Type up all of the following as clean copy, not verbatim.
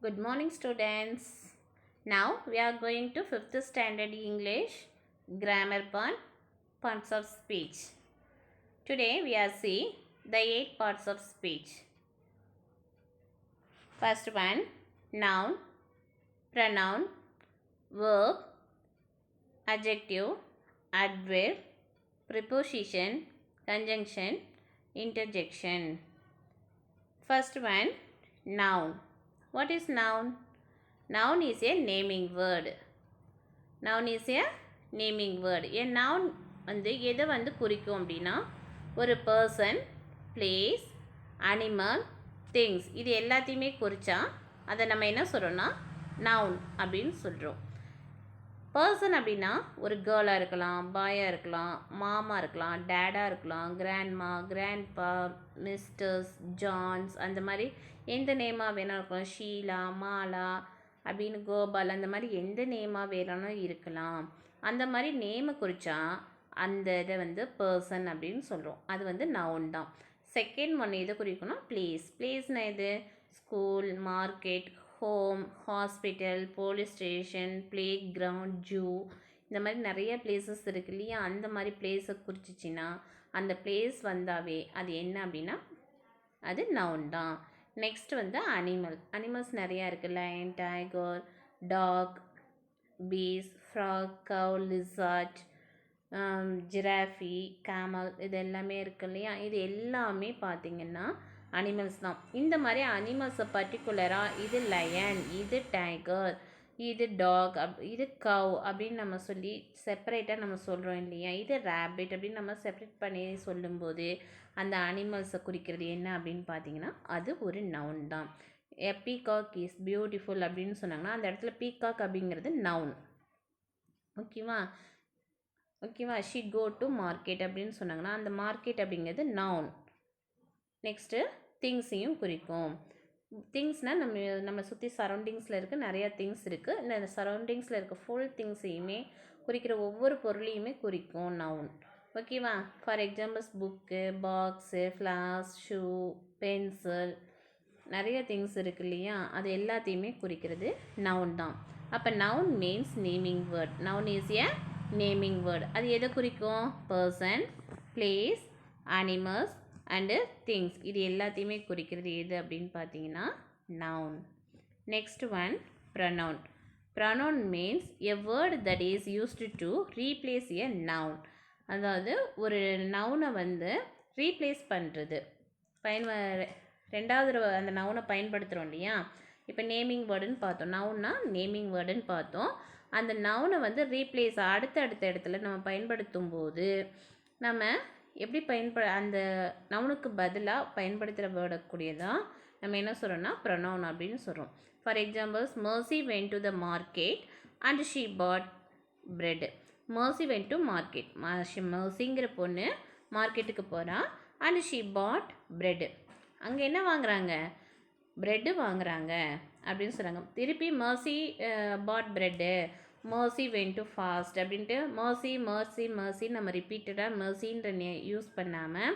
Good morning, students. Now we are going to 5th standard English grammar parts of speech. Today we are see the 8 parts of speech. First one, noun, pronoun, verb, adjective, adverb, preposition, conjunction, interjection. First one, noun. What is noun? Noun is a naming word. Noun is a naming word. A noun வந்து எதை வந்து குறிக்கும் அப்படின்னா ஒரு person, place, animal, things இது எல்லாத்தையுமே குறித்தா அதை நம்ம என்ன சொல்கிறோன்னா நவுன் அப்படின்னு சொல்கிறோம். பர்சன் அப்படின்னா ஒரு கேர்ளாக இருக்கலாம், பாயாக இருக்கலாம், மாமா இருக்கலாம், டேடாக இருக்கலாம், கிராண்ட்மா, கிராண்ட்பா, மிஸ்டர்ஸ், ஜான்ஸ் அந்த மாதிரி எந்த நேமாக வேணால் இருக்கலாம், ஷீலா, மாலா அப்படின்னு கோபால் அந்த மாதிரி எந்த நேமாக வேணாலும் இருக்கலாம். அந்த மாதிரி நேமை குறித்தா அந்த இதை வந்து பர்சன் அப்படின்னு சொல்கிறோம். அது வந்து நவுன் தான். செகண்ட் ஒன் எதை குறிக்கணும்? பிளேஸ். பிளேஸ்னால் எது? School, market, home, hospital, police station, playground, zoo இந்த மாதிரி நிறைய பிளேசஸ் இருக்குது இல்லையா? அந்த மாதிரி பிளேஸை குறிச்சிச்சின்னா அந்த பிளேஸ் வந்தாவே அது என்ன அப்படின்னா அது நவுன் தான். நெக்ஸ்ட் வந்து அனிமல்ஸ் நிறையா இருக்குது. Lion, tiger, dog, bees, frog, cow, lizard, giraffe, camel இது எல்லாமே இருக்குது இல்லையா? இது எல்லாமே பார்த்திங்கன்னா அனிமல்ஸ் தான். இந்த மாதிரி அனிமல்ஸை பர்டிகுலராக இது லயன், இது டைகர், இது டாக், இது கவ் அப்படின்னு நம்ம சொல்லி செப்பரேட்டாக நம்ம சொல்கிறோம் இல்லையா? இது ரேபிட் அப்படின்னு நம்ம செப்பரேட் பண்ணி சொல்லும்போது அந்த அனிமல்ஸை குறிக்கிறது என்ன அப்படின்னு பார்த்தீங்கன்னா அது ஒரு நவுன் தான். எ பீகாக் இஸ் பியூட்டிஃபுல் அப்படின்னு சொன்னாங்கன்னா அந்த இடத்துல பீகாக் அப்படிங்கிறது நவுன். ஓகேவா? ஷி கோ டு மார்க்கெட் அப்படின்னு சொன்னாங்கன்னா அந்த மார்க்கெட் அப்படிங்கிறது நவுன். நெக்ஸ்ட்டு திங்ஸையும் குறிக்கும். திங்ஸ்னால் நம்ம சுற்றி சரௌண்டிங்ஸில் இருக்க நிறையா திங்ஸ் இருக்குது. இந்த சரௌண்டிங்ஸில் இருக்க ஃபுல் திங்ஸையுமே குறிக்கிற ஒவ்வொரு பொருளையுமே குறிக்கும் நவுன். ஓகேவா? For examples book, box, flaws, shoe, pencil நிறைய திங்ஸ் இருக்குது இல்லையா? அது எல்லாத்தையுமே குறிக்கிறது நவுன் தான். அப்போ noun means naming word. Noun is a naming word. அது எதை குறிக்கும்? Person, place, animals and things இது எல்லாத்தையுமே குறிக்கிறது எது அப்படின்னு பார்த்தீங்கன்னா noun. Next one pronoun. Pronoun means a word that is used to replace a noun. அதாவது ஒரு நவுனை வந்து ரீப்ளேஸ் பண்ணுறது. ரெண்டாவது அந்த நவுனை பயன்படுத்துகிறோம் இல்லையா? இப்போ நேமிங் வேர்டுன்னு பார்த்தோம். நவுன்னா நேமிங் வேர்டுன்னு பார்த்தோம். அந்த நவுனை வந்து ரீப்ளேஸ் அடுத்த இடத்துல நம்ம பயன்படுத்தும் போது நம்ம எப்படி அந்த நவுனுக்கு பதிலாக பயன்படுத்துகிற வேர்டக்கூடியதான் நம்ம என்ன சொல்கிறோன்னா ப்ரொனவுன் அப்படின்னு சொல்கிறோம். For examples Mercy went to the market and she bought bread. Mercy went to market. மர்சிங்கிற பொண்ணு மார்க்கெட்டுக்கு போகிறா. And she bought bread. அங்கே என்ன வாங்குறாங்க? ப்ரெட்டு வாங்குறாங்க அப்படின்னு சொல்கிறாங்க. திருப்பி Mercy bought bread, Mercy went to fast அப்படின்ட்டு மர்சி நம்ம ரிப்பீட்டடாக மர்சின்ற யூஸ் பண்ணாமல்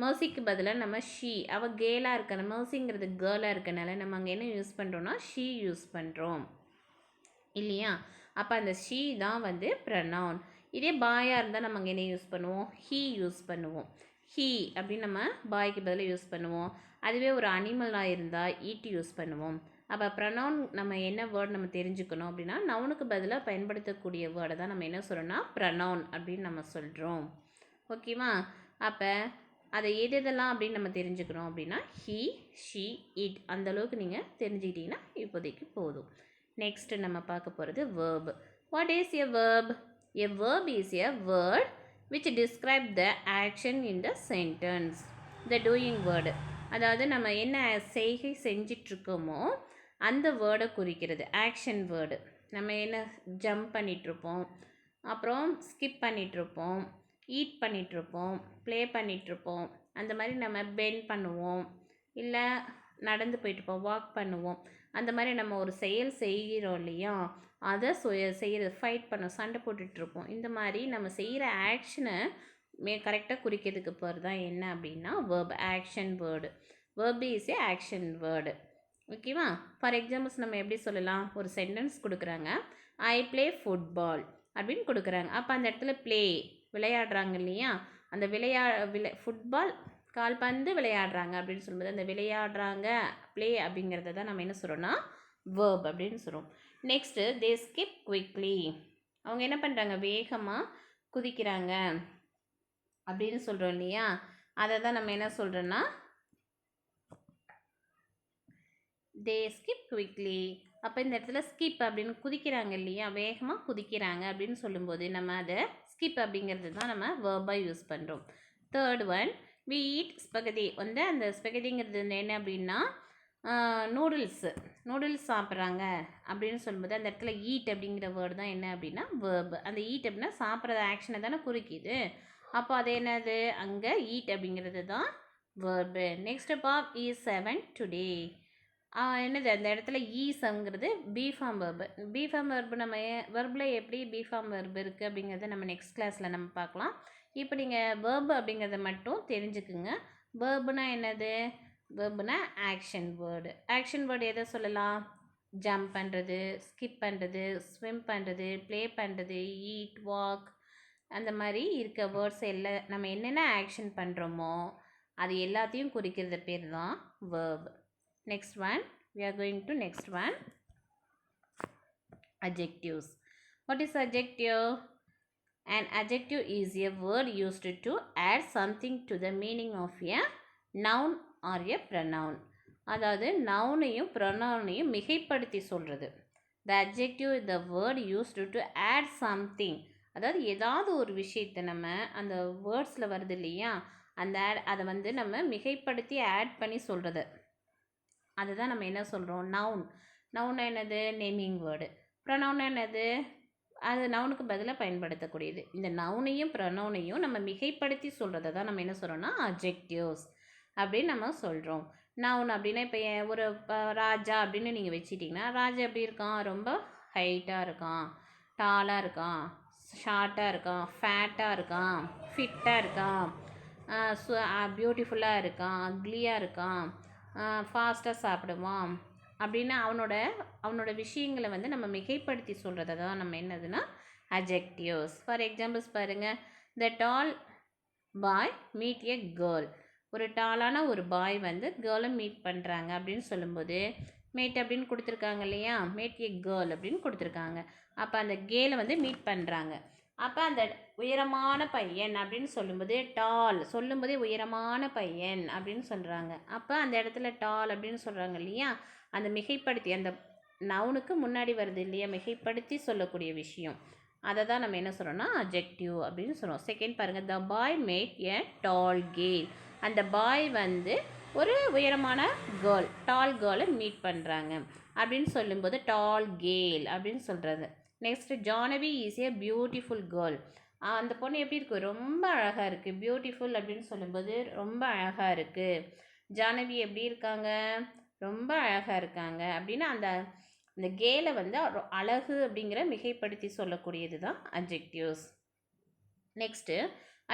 மர்சிக்கு பதிலாக நம்ம ஷீ, அவள் கேலாக இருக்கணும், மர்சிங்கிறது கேர்ளாக இருக்கனால நம்ம அங்கே என்ன யூஸ் பண்ணுறோன்னா ஷீ யூஸ் பண்ணுறோம் இல்லையா? அப்போ அந்த ஷீ தான் வந்து ப்ரொனவுன். இதே பாயாக இருந்தால் நம்ம அங்கே என்ன யூஸ் பண்ணுவோம்? ஹீ யூஸ் பண்ணுவோம். ஹீ அப்படின்னு நம்ம பாய்க்கு பதிலாக யூஸ் பண்ணுவோம். அதுவே ஒரு அனிமலாக இருந்தால் ஈட் யூஸ் பண்ணுவோம். அப்போ ப்ரொனவுன் நம்ம என்ன வேர்டு நம்ம தெரிஞ்சுக்கணும் அப்படின்னா நவுனுக்கு பதிலாக பயன்படுத்தக்கூடிய வேர்டை தான் நம்ம என்ன சொல்கிறோன்னா ப்ரொனவுன் அப்படின்னு நம்ம சொல்கிறோம். ஓகேவா? அப்போ அதை எதெல்லாம் அப்படின்னு நம்ம தெரிஞ்சுக்கணும் அப்படின்னா ஹீ, ஷீ, இட் அந்தளவுக்கு நீங்கள் தெரிஞ்சுக்கிட்டிங்கன்னா இப்போதைக்கு போதும். நெக்ஸ்ட்டு நம்ம பார்க்க போகிறது verb. What is a verb? A verb is a word which describe the action in the sentence. The doing word. அதாவது நம்ம என்ன செய்கை செஞ்சிட்ருக்கோமோ அந்த வேர்டை குறிக்கிறது ஆக்ஷன் வேர்டு. நம்ம என்ன ஜம்ப் பண்ணிகிட்ருப்போம், அப்புறம் ஸ்கிப் பண்ணிகிட்ருப்போம், ஈட் பண்ணிகிட்ருப்போம், ப்ளே பண்ணிகிட்ருப்போம், அந்த மாதிரி நம்ம பெண்ட் பண்ணுவோம், இல்லை நடந்து போயிட்டுருப்போம், வாக் பண்ணுவோம். அந்த மாதிரி நம்ம ஒரு செயல் செய்கிறோம் இல்லையா? அதை செய்கிறது ஃபைட் பண்ணோம், சண்டை போட்டுட்ருப்போம். இந்த மாதிரி நம்ம செய்கிற ஆக்ஷனை கரெக்டாக குறிக்கிறதுக்கு பேர் தான் என்ன அப்படின்னா verb, action word. Verb is a action word. ஓகேவா? ஃபார் எக்ஸாம்பிள்ஸ் நம்ம எப்படி சொல்லலாம்? ஒரு சென்டென்ஸ் கொடுக்குறாங்க. ஐ ப்ளே ஃபுட்பால் அப்படின்னு கொடுக்குறாங்க. அப்போ அந்த இடத்துல ப்ளே விளையாடுறாங்க இல்லையா? அந்த ஃபுட்பால் கால்பந்து விளையாடுறாங்க அப்படின்னு சொல்லும்போது அந்த விளையாடுறாங்க ப்ளே அப்படிங்கிறத தான் நம்ம என்ன சொல்கிறோன்னா வேர்ப் அப்படின்னு சொல்கிறோம். நெக்ஸ்ட்டு தே ஸ்கிப் குவிக்லி. அவங்க என்ன பண்ணுறாங்க? வேகமாக குதிக்கிறாங்க அப்படின்னு சொல்கிறோம் இல்லையா? அதை தான் நம்ம என்ன சொல்கிறோன்னா தே ஸ்கிப் குவிக்லி. அப்போ இந்த இடத்துல ஸ்கிப் அப்படின்னு குதிக்கிறாங்க இல்லையா? வேகமாக குதிக்கிறாங்க அப்படின்னு சொல்லும்போது நம்ம அதை ஸ்கிப் அப்படிங்கிறது தான் நம்ம வேர்பாக யூஸ் பண்ணுறோம். Third one we eat spaghetti. வந்து அந்த ஸ்பெகதிங்கிறது என்ன அப்படின்னா நூடுல்ஸ் சாப்பிட்றாங்க அப்படின்னு சொல்லும்போது அந்த இடத்துல ஈட் அப்படிங்கிற வேர்டு தான் என்ன அப்படின்னா வேர்பு. அந்த ஈட் அப்படின்னா சாப்பிட்றது ஆக்ஷனை தானே குறிக்குது. அப்போ அது என்னது? அங்கே ஈட் அப்படிங்கிறது தான் verb. Next Bob is 7 today. என்னது அந்த இடத்துல ஈஸ்ங்கிறது be form verb. Be form verb நம்ம வெர்பில் எப்படி பி ஃபார்ம் வெர்பு இருக்குது அப்படிங்கிறத நம்ம நெக்ஸ்ட் கிளாஸில் நம்ம பார்க்கலாம். இப்போ நீங்கள் வேர்பு அப்படிங்கிறத மட்டும் தெரிஞ்சுக்குங்க. வேர்புனா என்னது? வேர்புனா ஆக்ஷன் வேர்டு. ஆக்ஷன் வேர்டு எதை சொல்லலாம்? ஜம்ப் பண்ணுறது, ஸ்கிப் பண்ணுறது, ஸ்விம் பண்ணுறது, ப்ளே பண்ணுறது, ஈட், வாக், அந்த மாதிரி இருக்க வேர்ட்ஸ் எல்லாம் நம்ம என்னென்ன ஆக்ஷன் பண்ணுறோமோ அது எல்லாத்தையும் குறிக்கிறது பேர் தான் verb. Next one, we are going to next one, adjectives. What is adjective? An adjective is a word used to add something to the meaning of a noun or a pronoun. அதாவது நவுனையும் ப்ரொனவுனையும் மிகைப்படுத்தி சொல்கிறது. The adjective is the word used to add something. அதாவது ஏதாவது ஒரு விஷயத்தை நம்ம அந்த வேர்ட்ஸில் வருது இல்லையா? அந்த அதை வந்து நம்ம மிகைப்படுத்தி ஆட் பண்ணி சொல்கிறது. அதுதான் நம்ம என்ன சொல்கிறோம்? நவுன் என்னது? Naming word. ப்ரொனவுன் என்னது? அது நவுனுக்கு பதிலாக பயன்படுத்தக்கூடியது. இந்த நவுனையும் ப்ரொனவுனையும் நம்ம மிகைப்படுத்தி சொல்கிறத தான் நம்ம என்ன சொல்கிறோம்னா அட்ஜெக்டிவ்ஸ் அப்படின்னு நம்ம சொல்கிறோம். நவுன் அப்படின்னா இப்போ ஒரு ராஜா அப்படின்னு நீங்கள் வச்சிட்டிங்கன்னா ராஜா எப்படி இருக்கான்? ரொம்ப ஹைட்டாக இருக்கான், டாலாக இருக்கான், ஷார்ட்டாக இருக்கான், ஃபேட்டாக இருக்கான், ஃபிட்டாக இருக்கான், பியூட்டிஃபுல்லாக இருக்கான், அக்லியாக இருக்கான், ஃபாஸ்ட்டாக சாப்பிடுவான் அப்படின்னு அவனோட விஷயங்களை வந்து நம்ம மிகைப்படுத்தி சொல்கிறத தான் நம்ம என்னதுன்னா அட்ஜெக்டிவ்ஸ். ஃபார் எக்ஸாம்பிள்ஸ் பாருங்கள். த டால் பாய் மீட் எ கேர்ள். ஒரு டாலான ஒரு பாய் வந்து கேர்ளை மீட் பண்ணுறாங்க அப்படின்னு சொல்லும்போது மேட் அப்படின்னு கொடுத்துருக்காங்க இல்லையா? மேட் எ கேர்ள் அப்படின்னு கொடுத்துருக்காங்க. அப்போ அந்த கேர்ளை வந்து மீட் பண்ணுறாங்க. அப்போ அந்த உயரமான பையன் அப்படின்னு சொல்லும்போது டால் சொல்லும்போதே உயரமான பையன் அப்படின்னு சொல்கிறாங்க. அப்போ அந்த இடத்துல டால் அப்படின்னு சொல்கிறாங்க இல்லையா? அந்த மிகைப்படுத்தி அந்த நவுனுக்கு முன்னாடி வருது இல்லையா? மிகைப்படுத்தி சொல்லக்கூடிய விஷயம் அதை தான் நம்ம என்ன சொல்கிறோம்னா அட்ஜெக்டிவ் அப்படின்னு சொல்கிறோம். செகண்ட் பாருங்கள். த பாய் மேட் எ டால் கேர்ள். அந்த பாய் வந்து ஒரு உயரமான கேர்ள் டால் கேர்ளை மீட் பண்ணுறாங்க அப்படின்னு சொல்லும்போது டால் கேர்ள் அப்படின்னு சொல்கிறது. Next Jahnavi is a beautiful girl. அந்த பொண்ணு எப்படி இருக்குது? ரொம்ப அழகாக இருக்குது. பியூட்டிஃபுல் அப்படின்னு சொல்லும்போது ரொம்ப அழகாக இருக்குது. ஜானவி எப்படி இருக்காங்க? ரொம்ப அழகாக இருக்காங்க அப்படின்னா அந்த கேலை வந்து அழகு அப்படிங்கிற மிகைப்படுத்தி சொல்லக்கூடியது தான் adjectives. Next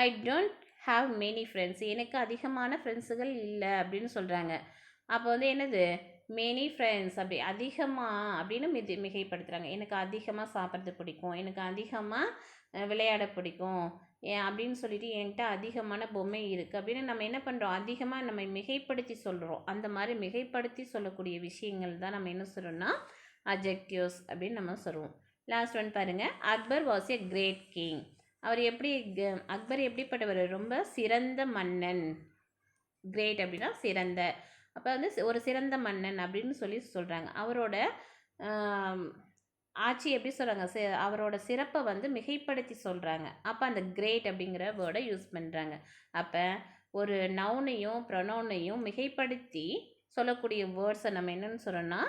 I don't have many friends. எனக்கு அதிகமான ஃப்ரெண்ட்ஸுகள் இல்லை அப்படின்னு சொல்கிறாங்க. அப்போ வந்து என்னது? மெனி ஃப்ரெண்ட்ஸ் அப்படி அதிகமாக அப்படின்னு மிகைப்படுத்துகிறாங்க. எனக்கு அதிகமாக சாப்பிட்றது பிடிக்கும், எனக்கு அதிகமாக விளையாட பிடிக்கும் அப்படின்னு சொல்லிட்டு என்கிட்ட அதிகமான பொம்மை இருக்குது அப்படின்னு நம்ம என்ன பண்ணுறோம்? அதிகமாக நம்ம மிகைப்படுத்தி சொல்கிறோம். அந்த மாதிரி மிகைப்படுத்தி சொல்லக்கூடிய விஷயங்கள் தான் நம்ம என்ன சொல்கிறோம்னா அட்ஜெக்டிவ்ஸ் அப்படின்னு நம்ம சொல்லுவோம். லாஸ்ட் ஒன் பாருங்கள். Akbar was a great king. Akbar எப்படிப்பட்டவர்? ரொம்ப சிறந்த மன்னன். கிரேட் அப்படின்னா சிறந்த. அப்போ வந்து ஒரு சிறந்த மன்னன் அப்படின்னு சொல்கிறாங்க. அவரோட ஆட்சி எப்படி சொல்கிறாங்க? அவரோட சிறப்பை வந்து மிகைப்படுத்தி சொல்கிறாங்க. அப்போ அந்த கிரேட் அப்படிங்கிற வேர்டை யூஸ் பண்ணுறாங்க. அப்போ ஒரு நவுனையும் ப்ரொனவுனையும் மிகைப்படுத்தி சொல்லக்கூடிய வேர்ட்ஸை நம்ம என்னென்னு சொல்கிறோன்னா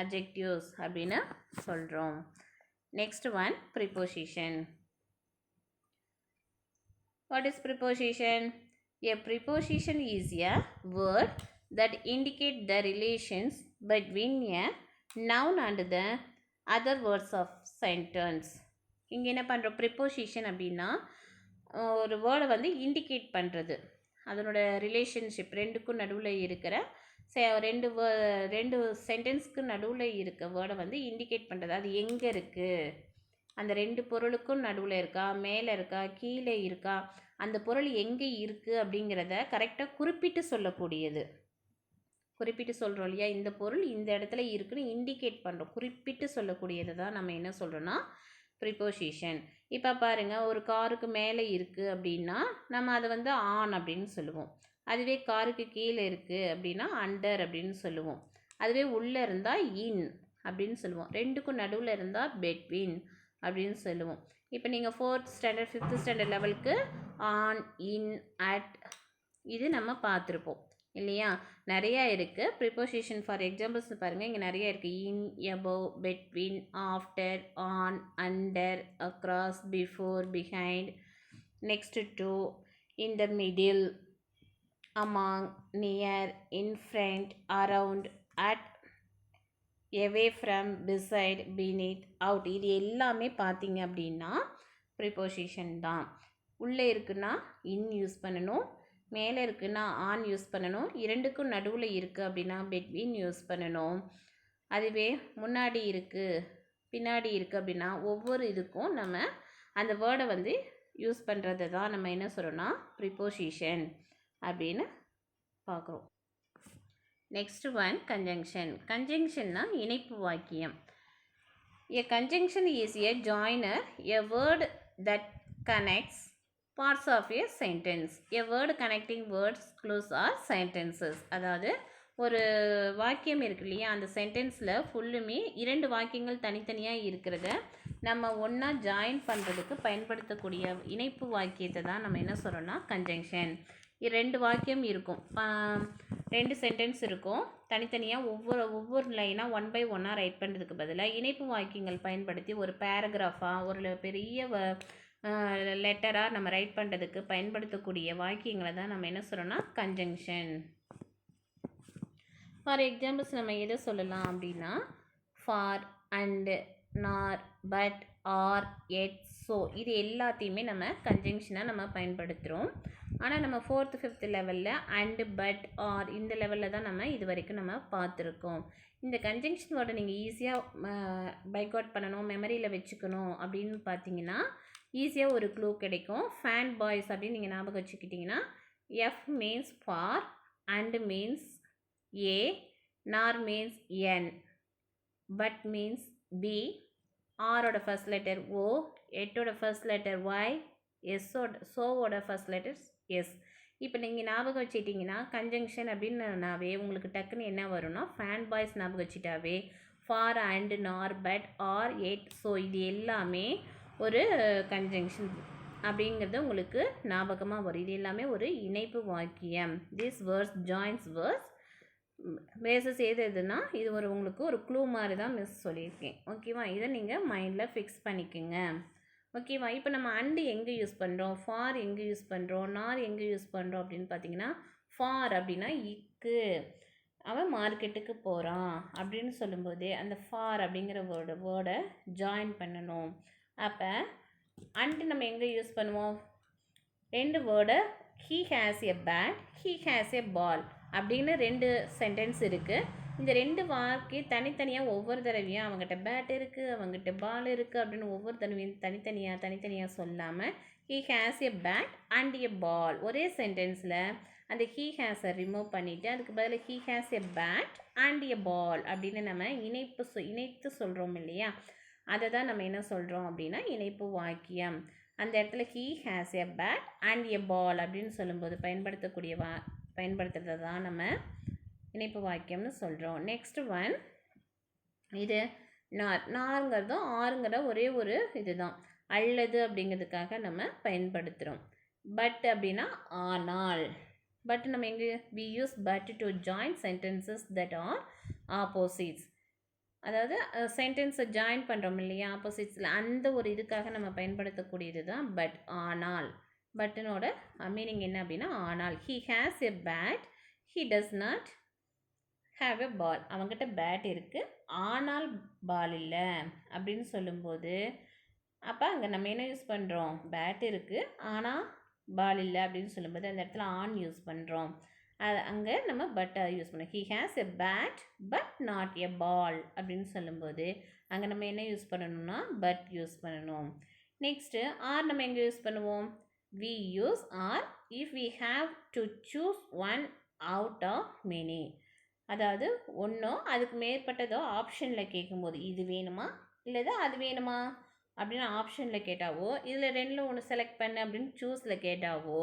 அட்ஜெக்டிவ்ஸ் அப்படின்னு சொல்கிறோம். Next one preposition. What is preposition? A preposition is a word that indicate the relations between a noun and the other words of sentence. இங்கே என்ன பண்ணுறோம்? ப்ரிப்போசிஷன் அப்படின்னா ஒரு வேர்டை வந்து இண்டிகேட் பண்ணுறது, அதனோட ரிலேஷன்ஷிப் ரெண்டுக்கும் நடுவில் இருக்கிற ரெண்டு சென்டென்ஸ்க்கு நடுவில் இருக்க வேர்டை வந்து இண்டிகேட் பண்ணுறது. அது எங்கே இருக்குது, அந்த ரெண்டு பொருளுக்கும் நடுவில் இருக்கா, மேலே இருக்கா, கீழே இருக்கா, அந்த பொருள் எங்கே இருக்குது அப்படிங்கிறத கரெக்டாக குறிப்பிட்டு சொல்லக்கூடியது. குறிப்பிட்டு சொல்கிறோம் இல்லையா, இந்த பொருள் இந்த இடத்துல இருக்குன்னு இண்டிகேட் பண்ணுறோம், குறிப்பிட்டு சொல்லக்கூடியது தான் நம்ம என்ன சொல்கிறோன்னா ப்ரிப்போசிஷன். இப்போ பாருங்கள், ஒரு காருக்கு மேலே இருக்குது அப்படின்னா நம்ம அதை வந்து ஆன் அப்படின்னு சொல்லுவோம். அதுவே காருக்கு கீழே இருக்குது அப்படின்னா அண்டர் அப்படின்னு சொல்லுவோம். அதுவே உள்ளே இருந்தால் இன் அப்படின்னு சொல்லுவோம். ரெண்டுக்கும் நடுவில் இருந்தால் பெட்வீன் அப்படின்னு சொல்லுவோம். இப்போ நீங்கள் 4th ஸ்டாண்டர்ட் 5th ஸ்டாண்டர்ட் லெவலுக்கு ஆன், இன், அட் இது நம்ம பார்த்துருப்போம் இல்லையா. நிறையா இருக்குது ப்ரிப்போசிஷன். ஃபார் எக்ஸாம்பிள்ஸ் பாருங்கள், இங்கே நிறைய இருக்குது. In, above, between, after, on, under, across, before, behind, next to, in the middle, among, near, in front, around, at, away from, beside, beneath, out. இது எல்லாமே பார்த்தீங்க அப்படின்னா ப்ரிப்போசிஷன் தான். உள்ளே இருக்குன்னா இன் யூஸ் பண்ணணும், மேலே இருக்குன்னா ஆன் யூஸ் பண்ணணும், இரண்டுக்கும் நடுவில் இருக்குது அப்படின்னா பெட்வீன் யூஸ் பண்ணணும். அதுவே முன்னாடி இருக்குது பின்னாடி இருக்குது அப்படின்னா ஒவ்வொரு இதுக்கும் நம்ம அந்த வேர்டை வந்து யூஸ் பண்ணுறது தான் நம்ம என்ன சொல்கிறோன்னா ப்ரிப்போசிஷன் அப்படின்னு பார்க்குறோம். Next one conjunction. கன்ஜங்ஷன்னா இணைப்பு வாக்கியம். A conjunction is a joiner, a word that connects parts of a sentence. A word connecting words, clues or sentences. அதாவது ஒரு வாக்கியம் இருக்கு இல்லையா, அந்த சென்டென்ஸில் ஃபுல்லுமே இரண்டு வாக்கியங்கள் தனித்தனியாக இருக்கிறத நம்ம ஒன்றா ஜாயின் பண்ணுறதுக்கு பயன்படுத்தக்கூடிய இணைப்பு வாக்கியத்தை தான் நம்ம என்ன சொல்கிறோன்னா கன்ஜங்ஷன். ரெண்டு வாக்கியம் இருக்கும், ரெண்டு சென்டென்ஸ் இருக்கும், தனித்தனியாக ஒவ்வொரு லைனாக 1 by 1 ரைட் பண்ணுறதுக்கு பதிலாக இணைப்பு வாக்கியங்கள் பயன்படுத்தி ஒரு பேராகிராஃபாக ஒரு பெரிய லெட்டராக நம்ம ரைட் பண்ணுறதுக்கு பயன்படுத்தக்கூடிய வாக்கியங்களை தான் நம்ம என்ன சொல்கிறோன்னா கன்ஜங்ஷன். ஃபார் எக்ஸாம்பிள்ஸ் நம்ம எதை சொல்லலாம் அப்படின்னா ஃபார், அண்டு, நார், பட், ஆர், எட், ஸோ இது எல்லாத்தையுமே நம்ம கன்ஜங்ஷனாக நம்ம பயன்படுத்துகிறோம். ஆனால் நம்ம 4th 5th லெவலில் அண்டு, பட், ஆர் இந்த லெவலில் தான் நம்ம இது வரைக்கும் நம்ம பார்த்துருக்கோம். இந்த கன்ஜங்ஷன் வேர்டை நீங்கள் ஈஸியாக பைக் அவுட் பண்ணணும், மெமரியில் வச்சுக்கணும் அப்படின்னு பார்த்தீங்கன்னா ஈஸியாக ஒரு க்ளூ கிடைக்கும். ஃபேன் பாய்ஸ் அப்படின்னு நீங்கள் ஞாபகம் வச்சுக்கிட்டிங்கன்னா F means for, and means A, nor means N, but means B, ஆரோட ஃபர்ஸ்ட் லெட்டர் ஓ, எட்டோட ஃபர்ஸ்ட் லெட்டர் ஒய், சோவோட ஃபர்ஸ்ட் லெட்டர்ஸ் எஸ். இப்போ நீங்கள் ஞாபகம் வச்சுட்டிங்கன்னா கன்ஜங்ஷன் அப்படின்னாவே உங்களுக்கு டக்குன்னு என்ன வரும்னா ஃபேன் பாய்ஸ் ஞாபகம் வச்சுட்டாவே ஃபார், அண்ட், நார், பட், ஆர், எட், ஸோ இது எல்லாமே ஒரு கன்ஜங்ஷன் அப்படிங்கிறது உங்களுக்கு ஞாபகமாக வரும். இது எல்லாமே ஒரு இணைப்பு வாக்கியம். This words joins words phrases எதுனா இது உங்களுக்கு ஒரு க்ளூ மாதிரி தான் மிஸ் சொல்லியிருக்கேன். ஓகேவா, இதை நீங்கள் மைண்டில் ஃபிக்ஸ் பண்ணிக்கோங்க. ஓகேவா, இப்போ நம்ம அண்டு எங்கே யூஸ் பண்ணுறோம், ஃபார் எங்கே யூஸ் பண்ணுறோம், நார் எங்கே யூஸ் பண்ணுறோம் அப்படின்னு பார்த்தீங்கன்னா ஃபார் அப்படின்னா இக்கு, அவன் மார்க்கெட்டுக்கு போகிறான் அப்படின்னு சொல்லும்போது அந்த ஃபார் அப்படிங்கிற வேர்டை ஜாயின் பண்ணணும். அப்போ அண்டு நம்ம எங்கே யூஸ் பண்ணுவோம், ரெண்டு வேர்டை he has a bat, he has a ball அப்படின்னு ரெண்டு சென்டென்ஸ் இருக்குது. இந்த ரெண்டு வாக்கி தனித்தனியாக ஒவ்வொரு தடவையும் அவங்ககிட்ட பேட் இருக்குது, அவங்ககிட்ட பால் இருக்குது அப்படின்னு ஒவ்வொரு தடவையும் தனித்தனியாக சொல்லாமல் he has a bat and a ball ஒரே சென்டென்ஸில் அந்த ஹீ ஹேஸை ரிமூவ் பண்ணிவிட்டு அதுக்கு பதில் he has a bat and a ball அப்படின்னு நம்ம இணைத்து சொல்கிறோம் இல்லையா, அதை தான் நம்ம என்ன சொல்கிறோம் அப்படின்னா இணைப்பு வாக்கியம். அந்த இடத்துல he has a bat and a ball அப்படின்னு சொல்லும்போது பயன்படுத்துறது தான் நம்ம இணைப்பு வாக்கியம்னு சொல்கிறோம். நெக்ஸ்ட் ஒன் இது நாருங்கிறதும் ஆறுங்கிற ஒரே ஒரு இதுதான், அல்லது அப்படிங்கிறதுக்காக நம்ம பயன்படுத்துகிறோம். பட் அப்படின்னா ஆனால், பட் நம்ம எங்கே we use but to join sentences that are opposites. அதாவது சென்டென்ஸை ஜாயின் பண்ணுறோம் இல்லையா ஆப்போசிட்ஸில், அந்த ஒரு இதுக்காக நம்ம பயன்படுத்தக்கூடியது தான் பட். ஆனால் பட்டனோட மீனிங் என்ன அப்படின்னா ஆனால். He has a bat, he does not have a ball. அவங்ககிட்ட பேட் இருக்குது ஆனால் பால் இல்லை அப்படின்னு சொல்லும்போது அப்போ அங்கே நம்ம என்ன யூஸ் பண்ணுறோம், பேட் இருக்குது ஆனால் பால் இல்லை அப்படின்னு சொல்லும்போது அந்த இடத்துல ஆன் யூஸ் பண்ணுறோம். அங்கே நம்ம பட்டை யூஸ் பண்ணோம். He has a bat but not a ball அப்படின்னு சொல்லும்போது அங்கே நம்ம என்ன யூஸ் பண்ணணும்னா பட் யூஸ் பண்ணணும். நெக்ஸ்ட்டு ஆர் நம்ம எங்கே யூஸ் பண்ணுவோம்? We use or if we have to choose one out of many. அதாவது ஒன்றோ அதுக்கு மேற்பட்டதோ ஆப்ஷனில் கேட்கும்போது இது வேணுமா இல்லைதா அது வேணுமா அப்படின்னு ஆப்ஷனில் கேட்டாவோ, இதில் ரெண்டில் ஒன்று செலக்ட் பண்ணு அப்படின்னு சூஸில் கேட்டாவோ,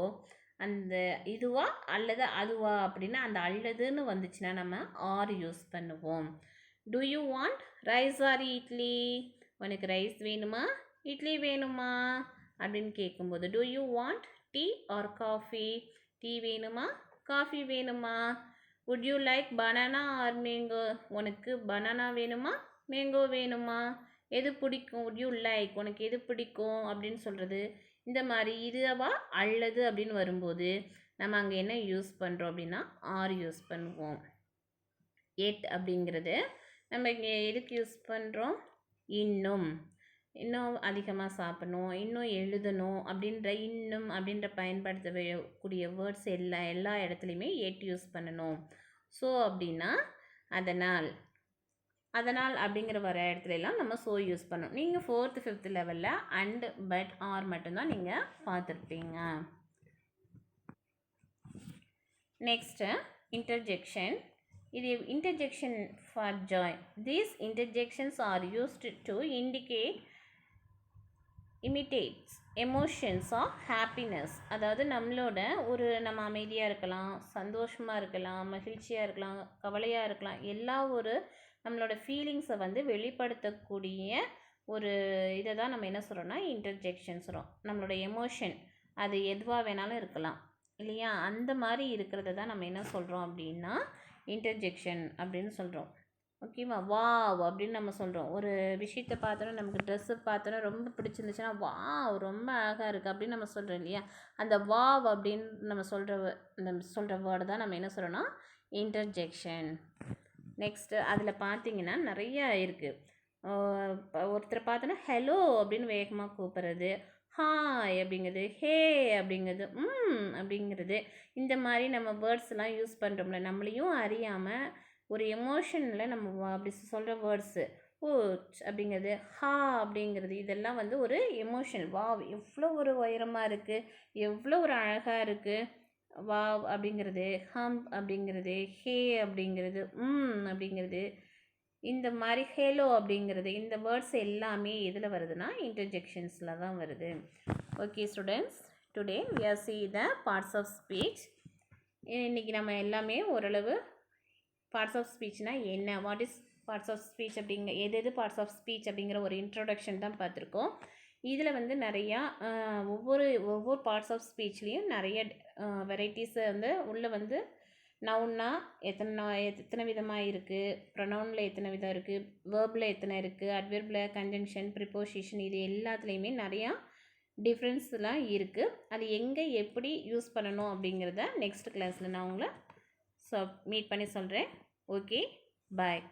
அந்த இதுவா அல்லது அதுவா அப்படின்னு அந்த அல்லதுன்னு வந்துச்சுன்னா நம்ம ஆர் யூஸ் பண்ணுவோம். Do you want rice or idli? உனக்கு ரைஸ் வேணுமா இட்லி வேணுமா அப்படின்னு கேட்கும்போது do you want tea or coffee? Tea வேணுமா காஃபி வேணுமா? Would you like banana or mango? உனக்கு பனானா வேணுமா மேங்கோ வேணுமா? எது பிடிக்கும்? வுட் யூ லைக் உனக்கு எது பிடிக்கும் அப்படின்னு சொல்கிறது. இந்த மாதிரி இதுவா அல்லது அப்படின்னு வரும்போது நம்ம அங்கே என்ன யூஸ் பண்ணுறோம் அப்படின்னா ஆர் யூஸ் பண்ணுவோம். எட் அப்படிங்கிறது நம்ம இங்கே எதுக்கு யூஸ் பண்ணுறோம்? இன்னும் அதிகமாக சாப்பிடணும், இன்னும் எழுதணும் அப்படின்ற இன்னும் அப்படின்ற பயன்படுத்தக்கூடிய வேர்ட்ஸ் எல்லா இடத்துலையுமே எட் யூஸ் பண்ணணும். ஸோ அப்படின்னா அதனால் அப்படிங்கிற வர இடத்துலலாம் நம்ம ஸோ யூஸ் பண்ணணும். நீங்கள் 4th 5th லெவலில் அண்ட் பட் ஆர் மட்டும்தான் நீங்கள் பார்த்துருப்பீங்க. Next interjection. இது interjection for joy. These interjections are used to indicate imitates emotions of happiness. அதாவது நம்மளோட நம்ம அமைதியாக இருக்கலாம், சந்தோஷமாக இருக்கலாம், மகிழ்ச்சியாக இருக்கலாம், கவலையாக இருக்கலாம், எல்லா நம்மளோட ஃபீலிங்ஸை வெளிப்படுத்தக்கூடிய இதை தான் நம்ம என்ன சொல்கிறோம்னா இன்டர்ஜெக்ஷன் சொல்கிறோம். நம்மளோட எமோஷன் அது எதுவாக வேணாலும் இருக்கலாம் இல்லையா? அந்த மாதிரி இருக்கிறத தான் நம்ம என்ன சொல்கிறோம் அப்படின்னா இன்டர்ஜெக்ஷன் அப்படின்னு சொல்கிறோம். ஓகேவா? வாவ் அப்படின்னு நம்ம சொல்கிறோம். ஒரு விஷயத்தை பார்த்தோன்னா நமக்கு ட்ரெஸ்ஸு பார்த்தோன்னா ரொம்ப பிடிச்சிருந்துச்சுன்னா வாவ் ரொம்ப அழகாக இருக்குது அப்படின்னு நம்ம சொல்கிறோம் இல்லையா? அந்த வாவ் அப்படின்னு நம்ம சொல்கிற வேர்டு தான் நம்ம என்ன சொல்கிறோன்னா இன்டர்ஜெக்ஷன். நெக்ஸ்ட்டு அதில் பார்த்தீங்கன்னா நிறையா இருக்குது. ஒருத்தரை பார்த்தோன்னா ஹலோ அப்படின்னு வேகமாக கூப்பிட்றது, ஹாய் அப்படிங்கிறது, ஹே அப்படிங்கிறது, அப்படிங்கிறது, இந்த மாதிரி நம்ம வேர்ட்ஸ்லாம் யூஸ் பண்ணுறோம்ல. நம்மளையும் அறியாமல் ஒரு எமோஷனில் நம்ம அப்படி சொல்கிற வேர்ட்ஸு ஓ அப்படிங்கிறது, ஹா அப்படிங்கிறது, இதெல்லாம் ஒரு எமோஷன். வாவ் எவ்வளோ உயரமாக இருக்குது, எவ்வளோ அழகாக இருக்குது, வாவ் அப்படிங்கிறது, ஹம் அப்படிங்கிறது, ஹே அப்படிங்கிறது, அப்படிங்கிறது, இந்த மாதிரி ஹேலோ அப்படிங்கிறது, இந்த வேர்ட்ஸ் எல்லாமே எதில் வருதுன்னா இன்டர்ஜெக்ஷன்ஸில் தான் வருது. Okay students, today we are see the parts of speech. இன்றைக்கி நம்ம எல்லாமே ஓரளவு பார்ட்ஸ் ஆஃப் ஸ்பீச்னால் என்ன, what is parts of speech எது பார்ட்ஸ் ஆஃப் ஸ்பீச் அப்படிங்கிற ஒரு இன்ட்ரோடக்ஷன் தான் பார்த்துருக்கோம். இதில் நிறையா ஒவ்வொரு பார்ட்ஸ் ஆஃப் ஸ்பீச்லேயும் நிறைய வெரைட்டிஸை உள்ளே நவுன்னா எத்தனை விதமாக இருக்குது, ப்ரொனவுனில் எத்தனை விதம் இருக்குது, வேர்பில் எத்தனை இருக்குது, அட்வெர்பில் கன்ஜங்ஷன் ப்ரிப்போசிஷன், இது எல்லாத்துலேயுமே நிறையா டிஃப்ரென்ஸ்லாம் இருக்குது. அது எங்கே எப்படி யூஸ் பண்ணணும் அப்படிங்கிறத நெக்ஸ்ட் கிளாஸில் நான் உங்களை மீட் பண்ணி சொல்கிறேன். ஓகே, பாய்.